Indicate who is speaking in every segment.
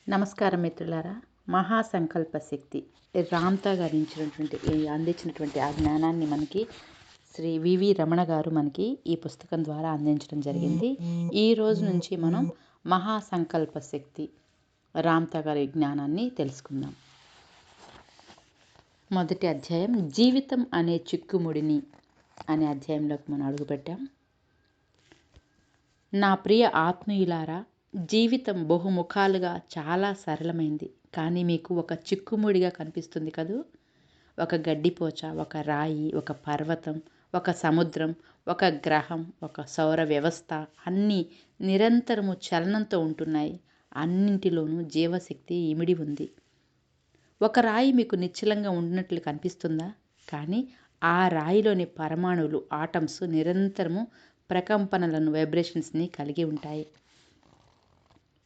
Speaker 1: నమస్కారం మిత్రులారా. మహాసంకల్ప శక్తి రామ్తా గారు అందించినటువంటి ఆ జ్ఞానాన్ని మనకి శ్రీ వివి రమణ గారు మనకి ఈ పుస్తకం ద్వారా అందించడం జరిగింది. ఈ రోజు నుంచి మనం మహాసంకల్ప శక్తి రామ్తా గారి జ్ఞానాన్ని తెలుసుకుందాం. మొదటి అధ్యాయం జీవితం అనే చిక్కుముడిని అనే అధ్యాయంలోకి మనం అడుగుపెట్టాం. నా ప్రియ ఆత్మీయులారా, జీవితం బహుముఖాలుగా చాలా సరళమైంది, కానీ మీకు ఒక చిక్కుముడిగా కనిపిస్తుంది కదూ. ఒక గడ్డిపోచ, ఒక రాయి, ఒక పర్వతం, ఒక సముద్రం, ఒక గ్రహం, ఒక సౌర వ్యవస్థ అన్నీ నిరంతరము చలనంతో ఉంటున్నాయి. అన్నింటిలోనూ జీవశక్తి ఇమిడి ఉంది. ఒక రాయి మీకు నిశ్చలంగా ఉన్నట్లు కనిపిస్తుందా? కానీ ఆ రాయిలోని పరమాణువులు, ఆటమ్స్ నిరంతరము ప్రకంపనలను, వైబ్రేషన్స్ని కలిగి ఉంటాయి.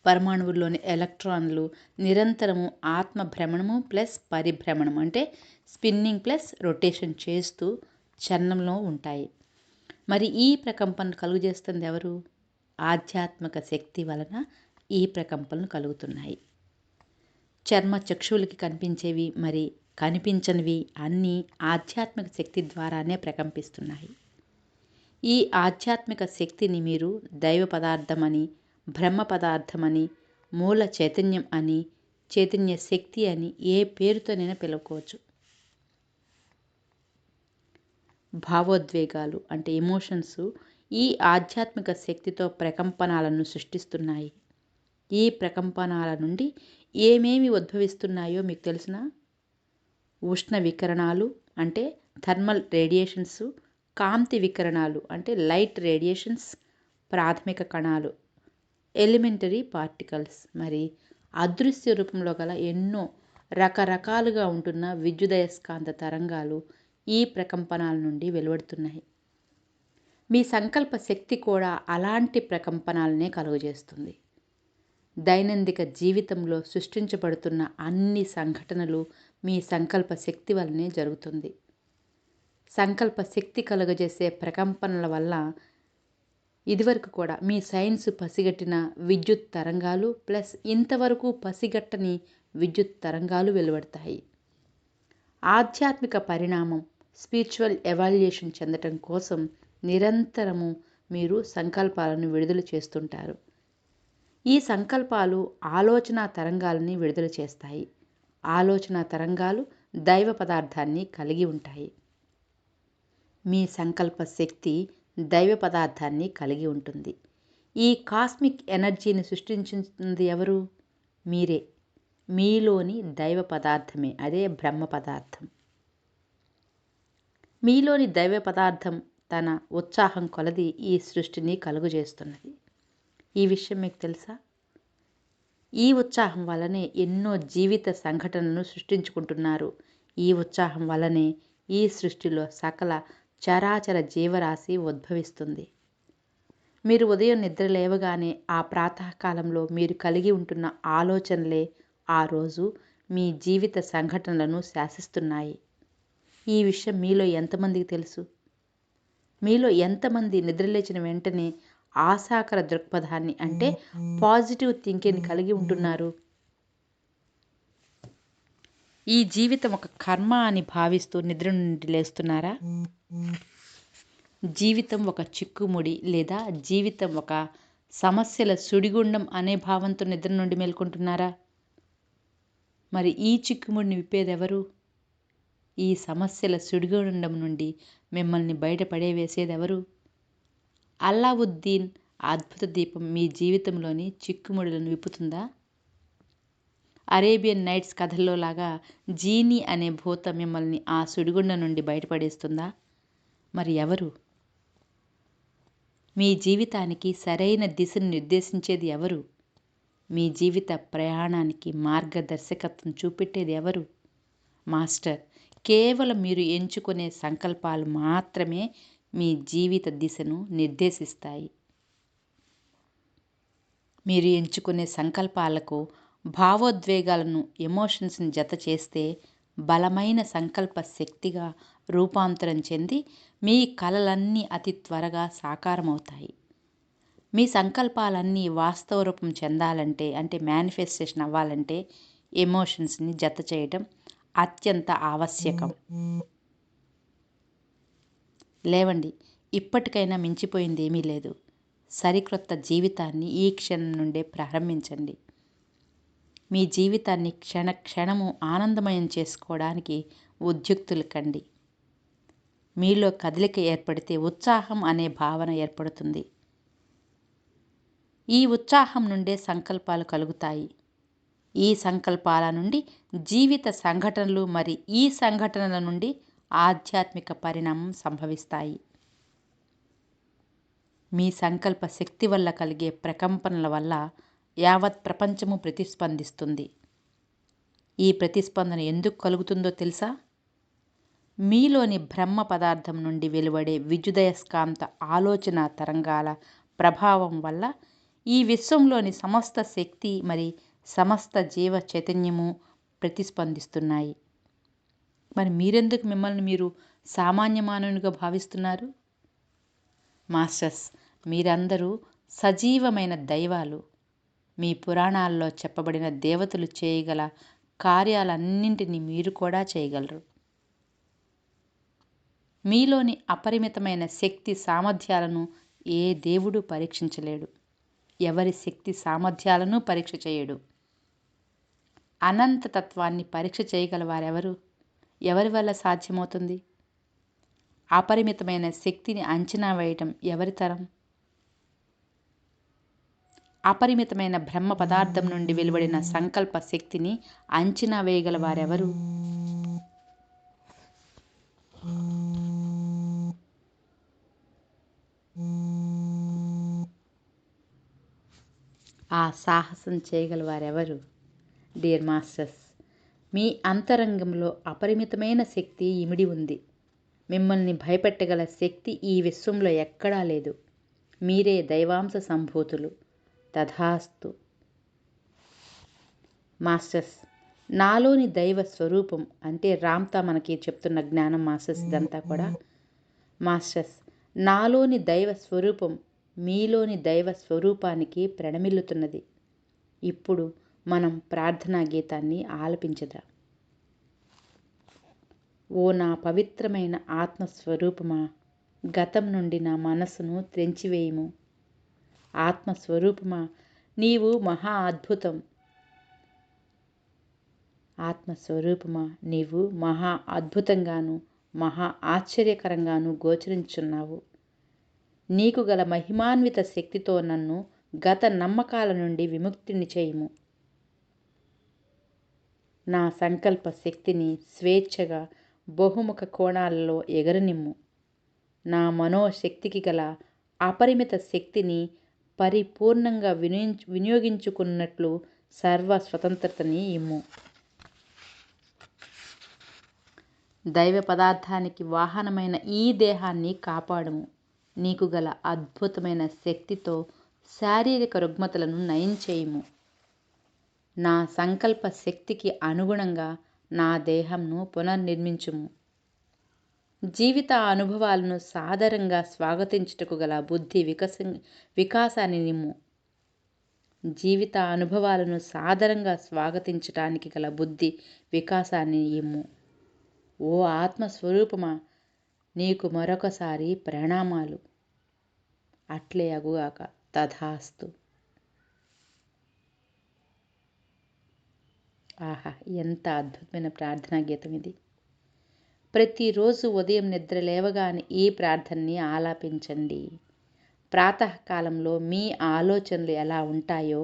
Speaker 1: పరమాణువుల్లోని ఎలక్ట్రాన్లు నిరంతరము ఆత్మ భ్రమణము ప్లస్ పరిభ్రమణం అంటే స్పిన్నింగ్ ప్లస్ రొటేషన్ చేస్తూ చలనంలో ఉంటాయి. మరి ఈ ప్రకంపనలు కలుగజేస్తుంది ఎవరు? ఆధ్యాత్మిక శక్తి వలన ఈ ప్రకంపనలు కలుగుతున్నాయి. చర్మ చక్షువులకి కనిపించేవి మరి కనిపించనివి అన్నీ ఆధ్యాత్మిక శక్తి ద్వారానే ప్రకంపిస్తున్నాయి. ఈ ఆధ్యాత్మిక శక్తిని మీరు దైవ పదార్థమని, బ్రహ్మ పదార్థమని, మూల చైతన్యం అని, చైతన్య శక్తి అని ఏ పేరుతోనైనా పిలువుకోవచ్చు. భావోద్వేగాలు అంటే ఎమోషన్స్ ఈ ఆధ్యాత్మిక శక్తితో ప్రకంపనాలను సృష్టిస్తున్నాయి. ఈ ప్రకంపనాల నుండి ఏమేమి ఉద్భవిస్తున్నాయో మీకు తెలుసునా? ఉష్ణ వికిరణాలు అంటే థర్మల్ రేడియేషన్స్, కాంతి వికిరణాలు అంటే లైట్ రేడియేషన్స్, ప్రాథమిక కణాలు ఎలిమెంటరీ పార్టికల్స్, మరి అదృశ్య రూపంలో గల ఎన్నో రకరకాలుగా ఉంటున్న విద్యుదయస్కాంత తరంగాలు ఈ ప్రకంపనాల నుండి వెలువడుతున్నాయి. మీ సంకల్ప శక్తి కూడా అలాంటి ప్రకంపనాలనే కలుగజేస్తుంది. దైనందిక జీవితంలో సృష్టించబడుతున్న అన్ని సంఘటనలు మీ సంకల్ప శక్తి వల్లనే జరుగుతుంది. సంకల్ప శక్తి కలుగజేసే ప్రకంపనల వల్ల ఇదివరకు కూడా మీ సైన్స్ పసిగట్టిన విద్యుత్ తరంగాలు ప్లస్ ఇంతవరకు పసిగట్టని విద్యుత్ తరంగాలు వెలువడతాయి. ఆధ్యాత్మిక పరిణామం, స్పిరిచువల్ ఎవాల్యుయేషన్ చెందటం కోసం నిరంతరము మీరు సంకల్పాలను విడుదల చేస్తుంటారు. ఈ సంకల్పాలు ఆలోచన తరంగాలని విడుదల చేస్తాయి. ఆలోచన తరంగాలు దైవ పదార్థాన్ని కలిగి ఉంటాయి. మీ సంకల్ప శక్తి దైవ పదార్థాన్ని కలిగి ఉంటుంది. ఈ కాస్మిక్ ఎనర్జీని సృష్టించింది ఎవరు? మీరే. మీలోని దైవ పదార్థమే, అదే బ్రహ్మ పదార్థం. మీలోని దైవ పదార్థం తన ఉత్సాహం కొలది ఈ సృష్టిని కలుగజేస్తున్నది. ఈ విషయం మీకు తెలుసా? ఈ ఉత్సాహం వల్లనే ఎన్నో జీవిత సంఘటనలను సృష్టించుకుంటున్నారు. ఈ ఉత్సాహం వల్లనే ఈ సృష్టిలో సకల చరాచర జీవరాశి ఉద్భవిస్తుంది. మీరు ఉదయం నిద్ర లేవగానే ఆ ప్రాతకాలంలో మీరు కలిగి ఉంటున్న ఆలోచనలే ఆ రోజు మీ జీవిత సంఘటనలను శాసిస్తున్నాయి. ఈ విషయం మీలో ఎంతమందికి తెలుసు? మీలో ఎంతమంది నిద్రలేచిన వెంటనే ఆశాకర దృక్పథాన్ని అంటే పాజిటివ్ థింకింగ్ కలిగి ఉంటున్నారు? ఈ జీవితం ఒక కర్మ అని భావిస్తూ నిద్ర నుండి లేస్తున్నారా? జీవితం ఒక చిక్కుముడి లేదా జీవితం ఒక సమస్యల సుడిగుండం అనే భావంతో నిద్ర నుండి మేల్కొంటున్నారా? మరి ఈ చిక్కుముడిని విప్పేదెవరు? ఈ సమస్యల సుడిగుండం నుండి మిమ్మల్ని బయటపడేవేసేదెవరు? అల్లావుద్దీన్ అద్భుత దీపం మీ జీవితంలోని చిక్కుముడులను విప్పుతుందా? అరేబియన్ నైట్స్ కథల్లో లాగా జీనీ అనే భూతం మిమ్మల్ని ఆ సుడిగుండం నుండి బయటపడేస్తుందా? మరి ఎవరు? మీ జీవితానికి సరైన దిశను నిర్దేశించేది ఎవరు? మీ జీవిత ప్రయాణానికి మార్గదర్శకత్వం చూపెట్టేది ఎవరు? మాస్టర్. కేవలం మీరు ఎంచుకునే సంకల్పాలు మాత్రమే మీ జీవిత దిశను నిర్దేశిస్తాయి. మీరు ఎంచుకునే సంకల్పాలకు భావోద్వేగాలను, ఎమోషన్స్ని జత చేస్తే బలమైన సంకల్ప శక్తిగా రూపాంతరం చెంది మీ కలలన్నీ అతి త్వరగా సాకారమవుతాయి. మీ సంకల్పాలన్నీ వాస్తవ రూపం చెందాలంటే, అంటే మేనిఫెస్టేషన్ అవ్వాలంటే ఎమోషన్స్ని జత చేయటం అత్యంత ఆవశ్యకం. లేవండి, ఇప్పటికైనా మించిపోయింది ఏమీ లేదు. సరికొత్త జీవితాన్ని ఈ క్షణం నుండే ప్రారంభించండి. మీ జీవితాన్ని క్షణ క్షణము ఆనందమయం చేసుకోవడానికి ఉద్యుక్తులు కండి. మీలో కదలిక ఏర్పడితే ఉత్సాహం అనే భావన ఏర్పడుతుంది. ఈ ఉత్సాహం నుండే సంకల్పాలు కలుగుతాయి. ఈ సంకల్పాల నుండి జీవిత సంఘటనలు, మరి ఈ సంఘటనల నుండి ఆధ్యాత్మిక పరిణామం సంభవిస్తాయి. మీ సంకల్ప శక్తి వల్ల కలిగే ప్రకంపనల వల్ల యావత్ ప్రపంచము ప్రతిస్పందిస్తుంది. ఈ ప్రతిస్పందన ఎందుకు కలుగుతుందో తెలుసా? మీలోని బ్రహ్మ పదార్థం నుండి వెలువడే విద్యుదయస్కాంత ఆలోచన తరంగాల ప్రభావం వల్ల ఈ విశ్వంలోని సమస్త శక్తి, మరి సమస్త జీవ చైతన్యము ప్రతిస్పందిస్తున్నాయి. మరి మీరెందుకు మిమ్మల్ని మీరు సామాన్య మానవునిగా భావిస్తున్నారు? మాస్టర్స్, మీరందరూ సజీవమైన దైవాలు. మీ పురాణాల్లో చెప్పబడిన దేవతలు చేయగల కార్యాలన్నింటినీ మీరు కూడా చేయగలరు. మీలోని అపరిమితమైన శక్తి సామర్థ్యాలను ఏ దేవుడు పరీక్షించలేడు. ఎవరి శక్తి సామర్థ్యాలను పరీక్ష చేయడు. అనంతతత్వాన్ని పరీక్ష చేయగల వారెవరు? ఎవరి వల్ల సాధ్యమవుతుంది? అపరిమితమైన శక్తిని అంచనా వేయటం ఎవరి తరం? అపరిమితమైన బ్రహ్మ పదార్థం నుండి వెలువడిన సంకల్ప శక్తిని అంచనా వేయగల వారెవరు? ఆ సాహసం చేయగల వారెవరు? డియర్ మాస్టర్స్, మీ అంతరంగంలో అపరిమితమైన శక్తి ఇమిడి ఉంది. మిమ్మల్ని భయపెట్టగల శక్తి ఈ విశ్వంలో ఎక్కడా లేదు. మీరే దైవాంశ సంభూతులు. తథాస్తు. మాస్టర్స్, నాలోని దైవ స్వరూపం అంటే రామ్తా మనకి చెప్తున్న జ్ఞానం మాస్టర్స్ ఇదంతా కూడా. మాస్టర్స్, నాలోని దైవ స్వరూపం మీలోని దైవ స్వరూపానికి ప్రణమిల్లుతున్నది. ఇప్పుడు మనం ప్రార్థనా గీతాన్ని ఆలపించదా. ఓ నా పవిత్రమైన ఆత్మస్వరూపమా, గతం నుండి నా మనస్సును త్రెంచివేయుము. ఆత్మస్వరూపమా, నీవు మహా అద్భుతం. ఆత్మస్వరూపమా, నీవు మహా అద్భుతంగాను మహా ఆశ్చర్యకరంగాను గోచరించున్నావు. నీకు గల మహిమాన్విత శక్తితో నన్ను గత నమ్మకాల నుండి విముక్తిని చేయుము. నా సంకల్ప శక్తిని స్వేచ్ఛగా బహుముఖ కోణాలలో ఎగరనిమ్ము. నా మనోశక్తికి గల అపరిమిత శక్తిని పరిపూర్ణంగా వినియోగించుకున్నట్లు సర్వ స్వతంత్రతని ఇమ్ము. దైవ పదార్థానికి వాహనమైన ఈ దేహాన్ని కాపాడుము. నీకు గల అద్భుతమైన శక్తితో శారీరక రుగ్మతలను నయం చేయుము. నా సంకల్ప శక్తికి అనుగుణంగా నా దేహంను పునర్నిర్మించుము. జీవిత అనుభవాలను సాదరంగా స్వాగతించుటకు గల బుద్ధి వికాసాన్ని నిమ్ము. జీవిత అనుభవాలను సాదరంగా స్వాగతించటానికి గల బుద్ధి వికాసాన్ని ఇమ్ము. ఓ ఆత్మస్వరూపమా, నీకు మరొకసారి ప్రణామాలు. అట్లే అగుగాక. తథాస్తు. ఆహా, ఎంత అద్భుతమైన ప్రార్థనా గీతం ఇది. ప్రతిరోజు ఉదయం నిద్ర లేవగానే ఈ ప్రార్థనని ఆలాపించండి. ప్రాతకాలంలో మీ ఆలోచనలు ఎలా ఉంటాయో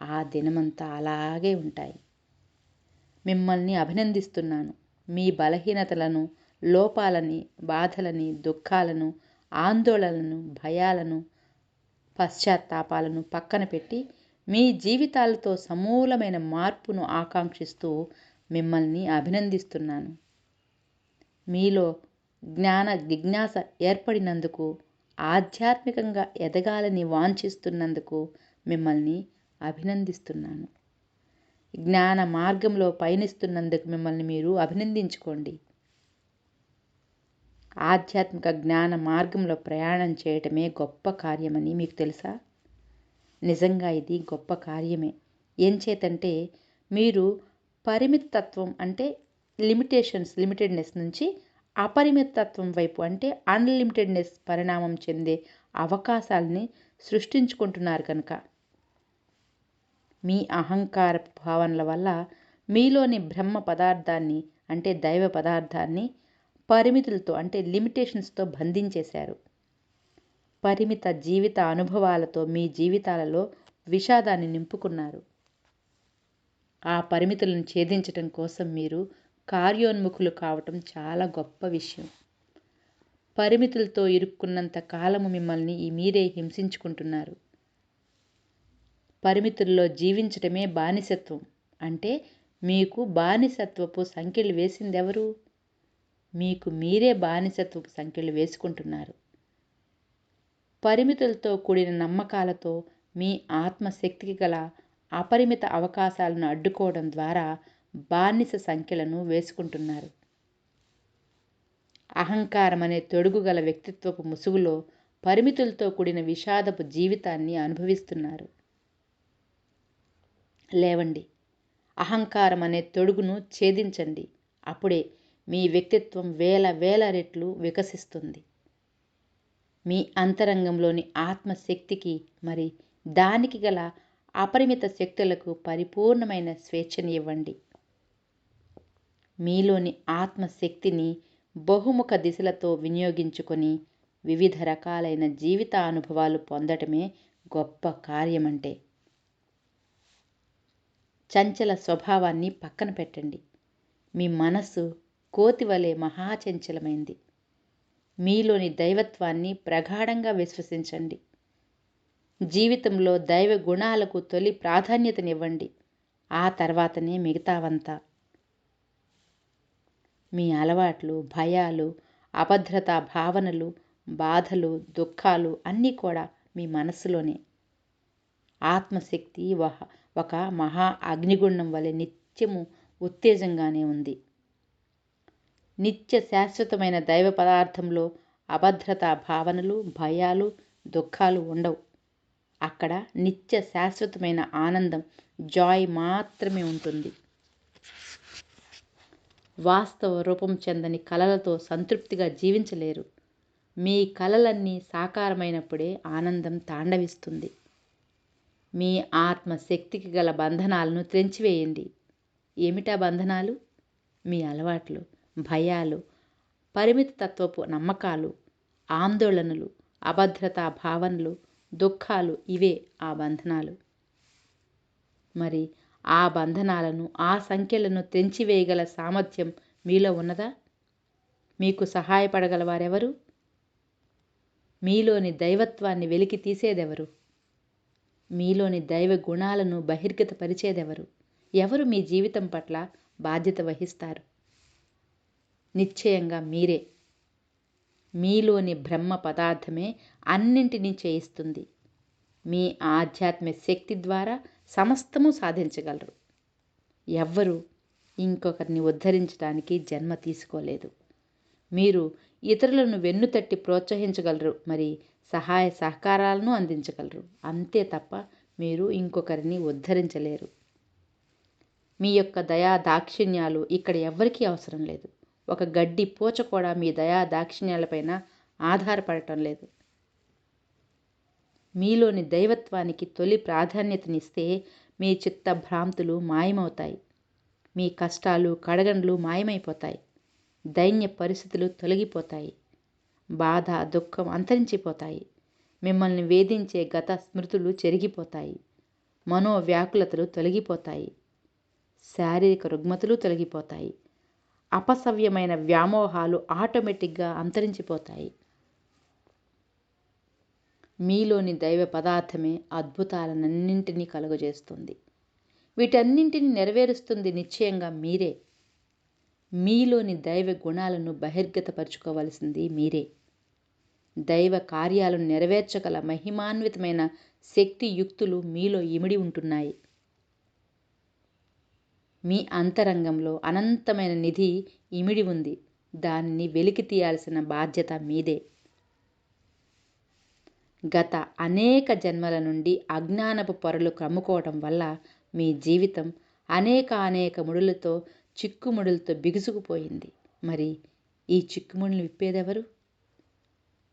Speaker 1: ఆ దినమంతా అలాగే ఉంటాయి. మిమ్మల్ని అభినందిస్తున్నాను. మీ బలహీనతలను, లోపాలని, బాధలని, దుఃఖాలను, ఆందోళనలను, భయాలను, పశ్చాత్తాపాలను పక్కన పెట్టి మీ జీవితాలతో సమూలమైన మార్పును ఆకాంక్షిస్తూ మిమ్మల్ని అభినందిస్తున్నాను. మీలో జ్ఞాన జిజ్ఞాస ఏర్పడినందుకు, ఆధ్యాత్మికంగా ఎదగాలని వాంఛిస్తున్నందుకు మిమ్మల్ని అభినందిస్తున్నాను. జ్ఞాన మార్గంలో పయనిస్తున్నందుకు మిమ్మల్ని మీరు అభినందించుకోండి. ఆధ్యాత్మిక జ్ఞాన మార్గంలో ప్రయాణం చేయటమే గొప్ప కార్యమని మీకు తెలుసా? నిజంగా ఇది గొప్ప కార్యమే. ఏం చేతంటే మీరు పరిమితత్వం అంటే లిమిటెడ్నెస్ నుంచి అపరిమితత్వం వైపు అంటే అన్లిమిటెడ్నెస్ పరిణామం చెందే అవకాశాలని సృష్టించుకుంటున్నారు కనుక మీ అహంకార భావనల వల్ల మీలోని బ్రహ్మ పదార్థాన్ని అంటే దైవ పదార్థాన్ని పరిమితులతో అంటే లిమిటేషన్స్తో బంధించేశారు. పరిమిత జీవిత అనుభవాలతో మీ జీవితాలలో విషాదాన్ని నింపుకున్నారు. ఆ పరిమితులను ఛేదించటం కోసం మీరు కార్యోన్ముఖులు కావటం చాలా గొప్ప విషయం. పరిమితులతో ఇరుక్కున్నంత కాలము మిమ్మల్ని మీరే హింసించుకుంటున్నారు. పరిమితుల్లో జీవించటమే బానిసత్వం. అంటే మీకు బానిసత్వపు సంకెళ్ళు వేసిందెవరు? మీకు మీరే బానిసత్వపు సంకెళ్ళు వేసుకుంటున్నారు. పరిమితులతో కూడిన నమ్మకాలతో మీ ఆత్మశక్తికి గల అపరిమిత అవకాశాలను అడ్డుకోవడం ద్వారా బానిస సంఖ్యలను వేసుకుంటున్నారు. అహంకారం అనే తొడుగు గల వ్యక్తిత్వపు ముసుగులో పరిమితులతో కూడిన విషాదపు జీవితాన్ని అనుభవిస్తున్నారు. లేవండి, అహంకారం అనే తొడుగును ఛేదించండి. అప్పుడే మీ వ్యక్తిత్వం వేల రెట్లు వికసిస్తుంది. మీ అంతరంగంలోని ఆత్మశక్తికి మరి దానికి గల అపరిమిత శక్తులకు పరిపూర్ణమైన స్వేచ్ఛని ఇవ్వండి. మీలోని ఆత్మశక్తిని బహుముఖ దిశలతో వినియోగించుకొని వివిధ రకాలైన జీవిత అనుభవాలు పొందటమే గొప్ప కార్యమంటే. చంచల స్వభావాన్ని పక్కన పెట్టండి. మీ మనసు కోతివలే మహాచంచలమైంది. మీలోని దైవత్వాన్ని ప్రగాఢంగా విశ్వసించండి. జీవితంలో దైవ గుణాలకు తొలి ప్రాధాన్యతనివ్వండి. ఆ తర్వాతనే మిగతావంతా. మీ అలవాట్లు, భయాలు, అభద్రతా భావనలు, బాధలు, దుఃఖాలు అన్నీ కూడా మీ మనస్సులోనే. ఆత్మశక్తి ఒక మహా అగ్నిగుండం వలె నిత్యము ఉత్తేజంగానే ఉంది. నిత్య శాశ్వతమైన దైవ పదార్థంలో అభద్రతా భావనలు, భయాలు, దుఃఖాలు ఉండవు. అక్కడ నిత్య శాశ్వతమైన ఆనందం, జాయ్ మాత్రమే ఉంటుంది. వాస్తవ రూపం చెందని కలలతో సంతృప్తిగా జీవించలేరు. మీ కలలన్నీ సాకారమైనప్పుడే ఆనందం తాండవిస్తుంది. మీ ఆత్మశక్తికి గల బంధనాలను త్రెంచివేయండి. ఏమిటా బంధనాలు? మీ అలవాట్లు, భయాలు, పరిమిత తత్వపు నమ్మకాలు, ఆందోళనలు, అభద్రతా భావనలు, దుఃఖాలు ఇవే ఆ బంధనాలు. మరి ఆ బంధనాలను, ఆ సంఖ్యలను తెంచివేయగల సామర్థ్యం మీలో ఉన్నదా? మీకు సహాయపడగల వారెవరు? మీలోని దైవత్వాన్ని వెలికి తీసేదెవరు? మీలోని దైవ గుణాలను బహిర్గతపరిచేదెవరు? ఎవరు మీ జీవితం పట్ల బాధ్యత వహిస్తారు? నిశ్చయంగా మీరే. మీలోని బ్రహ్మ పదార్థమే అన్నింటినీ చేయిస్తుంది. మీ ఆధ్యాత్మిక శక్తి ద్వారా సమస్తము సాధించగలరు. ఎవ్వరూ ఇంకొకరిని ఉద్ధరించడానికి జన్మ తీసుకోలేదు. మీరు ఇతరులను వెన్నుతట్టి ప్రోత్సహించగలరు, మరి సహాయ సహకారాలను అందించగలరు. అంతే తప్ప మీరు ఇంకొకరిని ఉద్ధరించలేరు. మీ యొక్క దయా దాక్షిణ్యాలు ఇక్కడ ఎవ్వరికీ అవసరం లేదు. ఒక గడ్డి పూచ కూడా మీ దయా దాక్షిణ్యాలపైన ఆధారపడటం లేదు. మీలోని దైవత్వానికి తొలి ప్రాధాన్యతనిస్తే మీ చిత్త భ్రాంతులు మాయమవుతాయి. మీ కష్టాలు, కడగండ్లు మాయమైపోతాయి. దైన్య పరిస్థితులు తొలగిపోతాయి. బాధ, దుఃఖం అంతరించిపోతాయి. మిమ్మల్ని వేధించే గత స్మృతులు చెరిగిపోతాయి. మనోవ్యాకులతలు తొలగిపోతాయి. శారీరక రుగ్మతలు తొలగిపోతాయి. అపసవ్యమైన వ్యామోహాలు ఆటోమేటిక్గా అంతరించిపోతాయి. మీలోని దైవ పదార్థమే అద్భుతాలన్నింటినీ కలుగజేస్తుంది. వీటన్నింటినీ నెరవేరుస్తుంది నిశ్చయంగా మీరే. మీలోని దైవ గుణాలను బహిర్గతపరుచుకోవలసింది మీరే. దైవ కార్యాలను నెరవేర్చగల మహిమాన్వితమైన శక్తియుక్తులు మీలో ఇమిడి ఉంటున్నాయి. మీ అంతరంగంలో అనంతమైన నిధి ఇమిడి ఉంది. దానిని వెలికి తీయాల్సిన బాధ్యత మీదే. గత అనేక జన్మల నుండి అజ్ఞానపు పొరలు కమ్ముకోవటం వల్ల మీ జీవితం అనేక ముడులతో చిక్కుముడులతో బిగుసుకుపోయింది. మరి ఈ చిక్కుముడులు విప్పేదెవరు?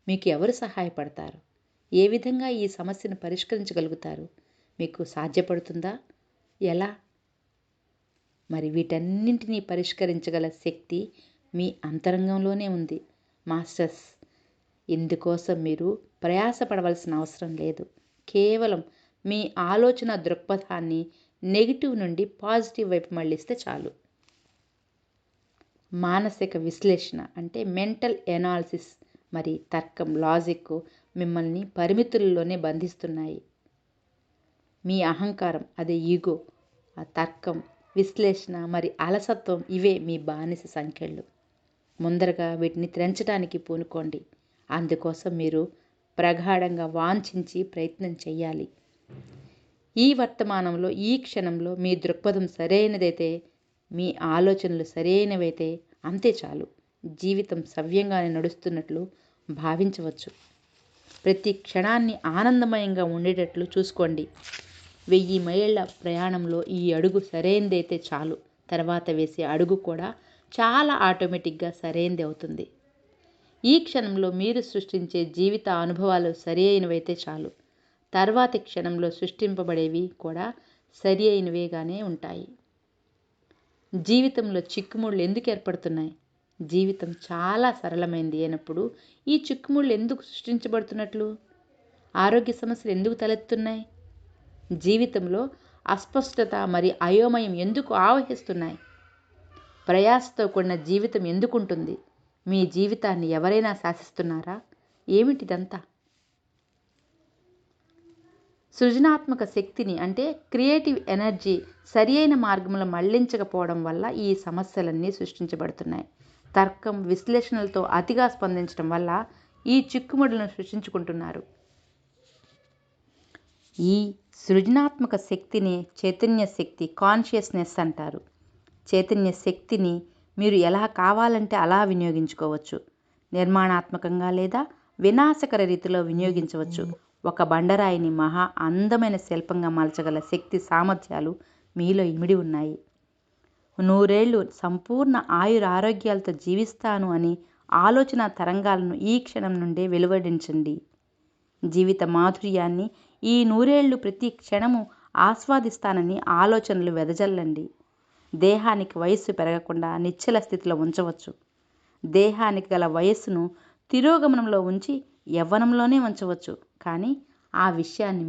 Speaker 1: మీకు ఎవరు సహాయపడతారు? ఏ విధంగా ఈ సమస్యను పరిష్కరించగలుగుతారు? మీకు సాధ్యపడుతుందా? ఎలా? మరి వీటన్నింటినీ పరిష్కరించగల శక్తి మీ అంతరంగంలోనే ఉంది మాస్టర్స్. ఇందుకోసం మీరు ప్రయాసపడవలసిన అవసరం లేదు. కేవలం మీ ఆలోచన దృక్పథాన్ని నెగిటివ్ నుండి పాజిటివ్ వైపు మళ్ళిస్తే చాలు. మానసిక విశ్లేషణ అంటే మెంటల్ ఎనాలిసిస్ మరి తర్కం, లాజిక్ మిమ్మల్ని పరిమితుల్లోనే బంధిస్తున్నాయి. మీ అహంకారం, అదే ఈగో, ఆ తర్కం, విశ్లేషణ మరి అలసత్వం ఇవే మీ బానిస సంఖ్యలు. ముందరగా వీటిని త్రెంచడానికి పూనుకోండి. అందుకోసం మీరు ప్రగాఢంగా వాంఛించి ప్రయత్నం చేయాలి. ఈ వర్తమానంలో, ఈ క్షణంలో మీ దృక్పథం సరైనదైతే, మీ ఆలోచనలు సరైనవైతే అంతే చాలు. జీవితం సవ్యంగానే నడుస్తున్నట్లు భావించవచ్చు. ప్రతి క్షణాన్ని ఆనందమయంగా ఉండేటట్లు చూసుకోండి. 1000 మైళ్ళ ప్రయాణంలో ఈ అడుగు సరైనదైతే చాలు. తర్వాత వేసే అడుగు కూడా చాలా ఆటోమేటిక్గా సరైనది అవుతుంది. ఈ క్షణంలో మీరు సృష్టించే జీవిత అనుభవాలు సరి అయినవైతే చాలు. తర్వాతి క్షణంలో సృష్టింపబడేవి కూడా సరి అయినవిగానే ఉంటాయి. జీవితంలో చిక్కుముళ్ళు ఎందుకు ఏర్పడుతున్నాయి? జీవితం చాలా సరళమైంది అయినప్పుడు ఈ చిక్కుముళ్ళు ఎందుకు సృష్టించబడుతున్నట్లు? ఆరోగ్య సమస్యలు ఎందుకు తలెత్తున్నాయి? జీవితంలో అస్పష్టత మరి అయోమయం ఎందుకు ఆవహిస్తున్నాయి? ప్రయాసతో కూడిన జీవితం ఎందుకుంటుంది? మీ జీవితాన్ని ఎవరైనా శాసిస్తున్నారా? ఏమిటిదంతా? సృజనాత్మక శక్తిని అంటే క్రియేటివ్ ఎనర్జీ సరి అయిన మార్గంలో మళ్లించకపోవడం వల్ల ఈ సమస్యలన్నీ సృష్టించబడుతున్నాయి. తర్కం, విశ్లేషణలతో అతిగా స్పందించడం వల్ల ఈ చిక్కుముడులను సృష్టించుకుంటున్నారు. ఈ సృజనాత్మక శక్తిని చైతన్య శక్తి, కాన్షియస్నెస్ అంటారు. చైతన్య శక్తిని మీరు ఎలా కావాలంటే అలా వినియోగించుకోవచ్చు. నిర్మాణాత్మకంగా లేదా వినాశకర రీతిలో వినియోగించవచ్చు. ఒక బండరాయిని మహా అందమైన శిల్పంగా మలచగల శక్తి సామర్థ్యాలు మీలో ఇమిడి ఉన్నాయి. 100 ఏళ్ళు సంపూర్ణ ఆయురారోగ్యాలతో జీవిస్తాను అని ఆలోచన తరంగాలను ఈ క్షణం నుండే వెలువడించండి. జీవిత మాధుర్యాన్ని ఈ 100 ఏళ్ళు ప్రతి క్షణము ఆస్వాదిస్తానని ఆలోచనలు వెదజల్లండి. దేహానికి వయస్సు పెరగకుండా నిశ్చల స్థితిలో ఉంచవచ్చు. దేహానికి గల వయస్సును తిరోగమనంలో ఉంచి యవ్వనంలోనే ఉంచవచ్చు. కానీ ఆ విషయాన్ని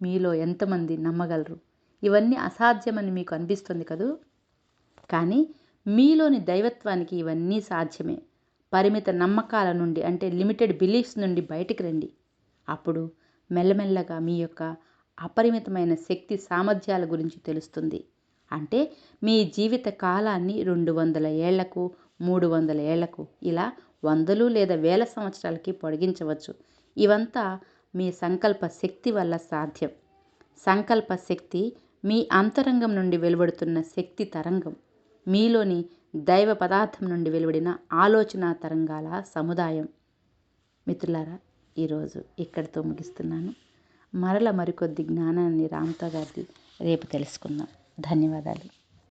Speaker 1: మీలో ఎంతమంది నమ్మగలరు? ఇవన్నీ అసాధ్యమని మీకు అనిపిస్తుంది కదూ? కానీ మీలోని దైవత్వానికి ఇవన్నీ సాధ్యమే. పరిమిత నమ్మకాల నుండి అంటే లిమిటెడ్ బిలీఫ్స్ నుండి బయటికి రండి. అప్పుడు మెల్లమెల్లగా మీ యొక్క అపరిమితమైన శక్తి సామర్థ్యాల గురించి తెలుస్తుంది. అంటే మీ జీవిత కాలాన్ని 200 ఏళ్లకు, 300 ఏళ్లకు, ఇలా 100 లేదా 1000 సంవత్సరాలకి పొడిగించవచ్చు. ఇవంతా మీ సంకల్ప శక్తి వల్ల సాధ్యం. సంకల్ప శక్తి మీ అంతరంగం నుండి వెలువడుతున్న శక్తి తరంగం. మీలోని దైవ పదార్థం నుండి వెలువడిన ఆలోచన తరంగాల సముదాయం. మిత్రులారా, ఈరోజు ఇక్కడితో ముగిస్తున్నాను. మరికొద్ది జ్ఞానాన్ని రామ్తా గారిది రేపు తెలుసుకుందాం. ధన్యవాదాలు.